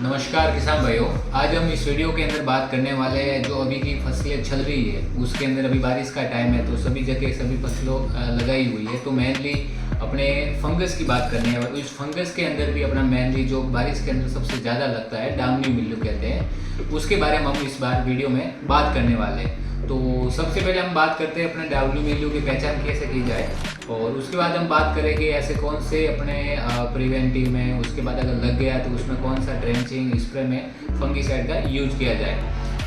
नमस्कार किसान भाइयों। आज हम इस वीडियो के अंदर बात करने वाले हैं जो अभी की फसलें चल रही है उसके अंदर अभी बारिश का टाइम है तो सभी जगह सभी फसलों लगाई हुई है। तो मेनली अपने फंगस की बात करनी है और उस फंगस के अंदर भी अपना मेनली जो बारिश के अंदर सबसे ज़्यादा लगता है डाउनी मिल्ड्यू कहते हैं, उसके बारे में हम इस बार वीडियो में बात करने वाले हैं। तो सबसे पहले हम बात करते हैं अपने डाउनी मिल्ड्यू की पहचान कैसे की जाए और उसके बाद हम बात करेंगे ऐसे कौन से अपने प्रिवेंटिव में, उसके बाद अगर लग गया तो उसमें कौन सा ड्रेंचिंग स्प्रे में फंगीसाइड का यूज किया जाए।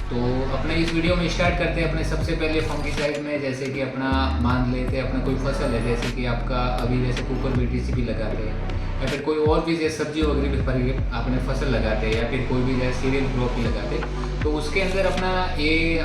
तो अपने इस वीडियो में स्टार्ट करते हैं अपने सबसे पहले फंगीसाइड में। जैसे कि अपना मान लेते हैं अपना कोई फसल है, जैसे कि आपका अभी जैसे कुकर बीटीसी भी लगाते हैं या फिर कोई और भी जैसे सब्जी वगैरह भी आपने फसल लगाते हैं या फिर कोई भी जैसे सीरियल क्रॉप भी लगाते हैं, तो उसके अंदर अपना ये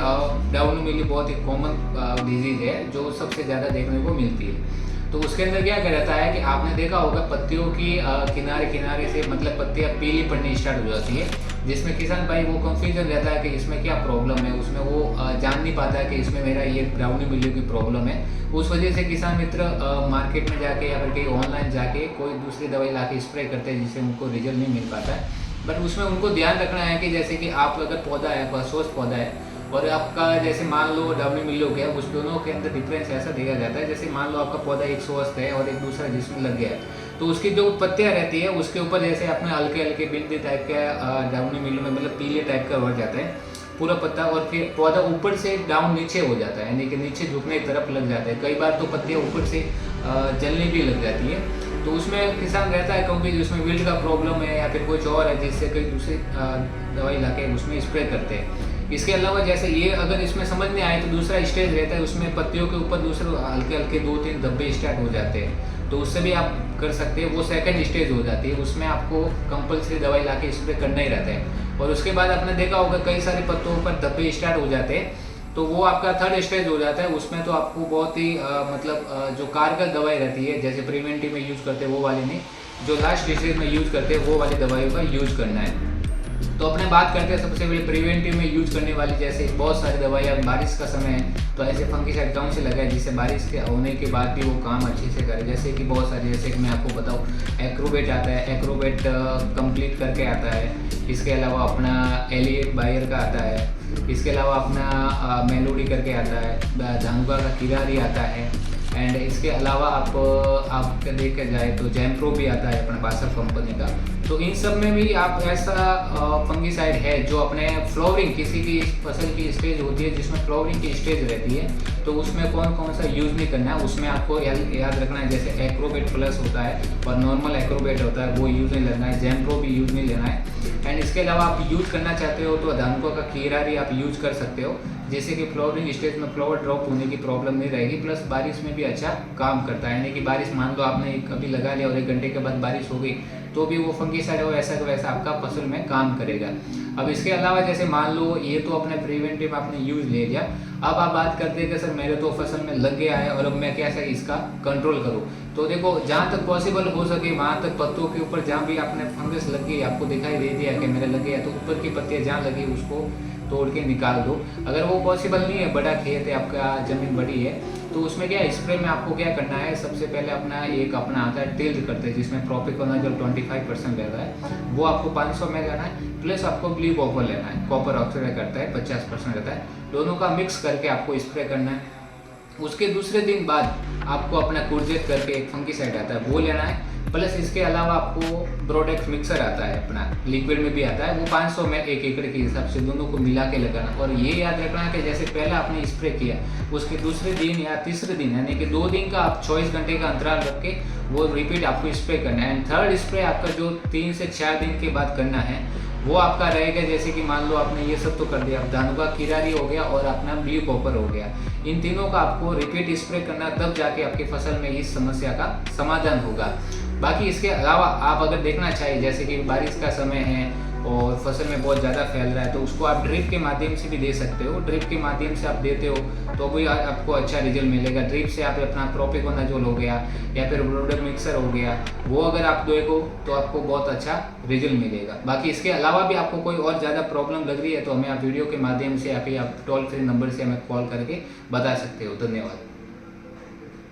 डाउनी मिल्ड्यू बहुत ही कॉमन डिजीज़ है जो सबसे ज़्यादा देखने को मिलती है। तो उसके अंदर क्या रहता है कि आपने देखा होगा पत्तियों की किनारे किनारे से मतलब पत्तियाँ पीली पड़नी स्टार्ट हो जाती है, जिसमें किसान भाई वो कंफ्यूजन रहता है कि इसमें क्या प्रॉब्लम है, उसमें वो जान नहीं पाता है कि इसमें मेरा ये डाउनी मिल्ड्यू की प्रॉब्लम है। उस वजह से किसान मित्र मार्केट में जाके या फिर कहीं ऑनलाइन जाके कोई दूसरी दवाई ला के स्प्रे करते हैं जिससे उनको रिजल्ट नहीं मिल पाता है। बट उसमें उनको ध्यान रखना है कि जैसे कि आप अगर पौधा है फसफोस पौधा है और आपका जैसे मान लो डाउनी मिल्ड्यू हो गया, उस दोनों के अंदर डिफरेंस ऐसा देखा जाता है जैसे मान लो आपका पौधा एक स्वस्थ है और एक दूसरा जिसमें लग गया है, तो उसकी जो पत्तियाँ रहती है उसके ऊपर जैसे अपने हल्के हल्के बिंदी टाइप का डाउनी मिल्ड्यू में मतलब पीले टाइप का हो जाता है पूरा पत्ता, और फिर पौधा ऊपर से डाउन नीचे हो जाता है यानी कि नीचे झुकने की तरफ लग जाता है। कई बार तो पत्तियाँ ऊपर से जलने भी लग जाती है। तो उसमें किसान रहता है क्योंकि उसमें विल्ट का प्रॉब्लम है या फिर कुछ और है जिससे कई दूसरी दवाई ला के उसमें स्प्रे करते हैं। इसके अलावा जैसे ये अगर इसमें समझ में आए तो दूसरा स्टेज रहता है, उसमें पत्तियों के ऊपर दूसरे हल्के हल्के 2-3 धब्बे स्टार्ट हो जाते हैं, तो उससे भी आप कर सकते हैं। वो सेकंड स्टेज हो जाती है, उसमें आपको कंपलसरी दवाई ला के स्प्रे करना ही रहता है। और उसके बाद आपने देखा होगा कई सारे पत्तों पर धब्बे स्टार्ट हो जाते हैं, तो वो आपका थर्ड स्टेज हो जाता है। उसमें तो आपको बहुत ही जो कारगर दवाई रहती है जैसे प्रिवेंटिव में यूज़ करते हैं वो वाली नहीं, जो लास्ट स्टेज में यूज़ करते हैं वो वाली दवाइयों का यूज़ करना है। तो अपने बात करते हैं सबसे पहले प्रिवेंटिव में यूज करने वाली जैसे बहुत सारी दवाइयाँ। बारिश का समय है तो ऐसे फंगीसाइड कौन से लगाए जिससे बारिश के होने के बाद भी वो काम अच्छे से करे। जैसे कि बहुत सारे, जैसे कि मैं आपको बताऊँ एक्रोबेट आता है, एक्रोबेट कंप्लीट करके आता है। इसके अलावा अपना एलिएट बायर का आता है। इसके अलावा अपना मेलोडी करके आता है, धानुका का किरारी आता है। एंड इसके अलावा आप देखा जाए तो जैम्प्रो भी आता है अपना बासफ कंपनी का। तो इन सब में भी आप ऐसा फंगीसाइड है जो अपने फ्लावरिंग किसी की फसल की स्टेज होती है जिसमें फ्लावरिंग की स्टेज रहती है, तो उसमें कौन कौन सा यूज़ नहीं करना है उसमें आपको याद रखना है। जैसे एक्रोबेट प्लस होता है और नॉर्मल एक्रोबेट होता है, वो यूज़ नहीं लेना है। जैम्प्रो भी यूज़ नहीं लेना है। एंड इसके अलावा आप यूज़ करना चाहते हो तो धानुका का किरारी आप यूज़ कर सकते हो, जैसे कि फ्लावरिंग स्टेज में फ्लावर ड्रॉप होने की प्रॉब्लम नहीं रहेगी, प्लस बारिश में भी अच्छा काम करता है। यानी कि बारिश मान लो आपने कभी लगा लिया और 1 घंटे के बाद बारिश हो गई तो भी वो फंगीसाइड हो ऐसा वैसा आपका फसल में काम करेगा। अब इसके अलावा जैसे मान लो ये तो अपने प्रिवेंटिव आपने यूज ले लिया, अब आप बात करते हैं कि सर मेरे तो फसल में लग गया है और अब मैं कैसे इसका कंट्रोल करूँ। तो देखो जहाँ तक पॉसिबल हो सके वहाँ तक पत्तों के ऊपर जहाँ भी आपने फंगस लग गई आपको दिखाई दे दिया कि मेरे लग गया, तो ऊपर की पत्तियाँ जहाँ लगी उसको तोड़ के निकाल दो। अगर वो पॉसिबल नहीं है, बड़ा खेत है आपका, ज़मीन बड़ी है, तो उसमें क्या स्प्रे में आपको क्या करना है, सबसे पहले अपना आता है टिल्ड करते हैं जिसमें प्रोपिकोनाजोल 25% रहता है, वो आपको 500 में लेना है। प्लस आपको ब्लू कॉपर लेना है, कॉपर ऑक्साइड करता है 50% रहता है, दोनों का मिक्स करके आपको स्प्रे करना है। उसके दूसरे दिन बाद आपको अपना कुर्जेट करके एक फंगीसाइड आता है वो लेना है। प्लस इसके अलावा आपको प्रोडक्ट मिक्सर आता है अपना, लिक्विड में भी आता है, वो 500 में 1 एकड़ के हिसाब से दोनों को मिला के लगाना। और ये याद रखना है कि जैसे पहले आपने स्प्रे किया उसके दूसरे दिन या तीसरे दिन यानी कि 2 दिन का आप 24 घंटे का अंतराल रख के वो रिपीट आपको स्प्रे करना है। एंड थर्ड स्प्रे आपका जो 3 से 4 दिन के बाद करना है वो आपका रहेगा। जैसे कि मान लो आपने ये सब तो कर दिया, धानुका किरारी हो गया और अपना ब्लू कॉपर हो गया, इन तीनों का आपको रिपीट स्प्रे करना, तब जाके आपकी फसल में इस समस्या का समाधान होगा। बाकी इसके अलावा आप अगर देखना चाहिए जैसे कि बारिश का समय है और फसल में बहुत ज़्यादा फैल रहा है तो उसको आप ड्रिप के माध्यम से भी दे सकते हो। ड्रिप के माध्यम से आप देते हो तो भी आपको अच्छा रिजल्ट मिलेगा। ड्रिप से आप अपना प्रोपिकोनाजोल हो गया या फिर प्रोडक्ट मिक्सर हो गया, वो अगर आप दोगे तो आपको बहुत अच्छा रिजल्ट मिलेगा। बाकी इसके अलावा भी आपको कोई और ज़्यादा प्रॉब्लम लग रही है तो हमें आप वीडियो के माध्यम से या फिर आप टोल फ्री नंबर से हमें कॉल करके बता सकते हो। धन्यवाद।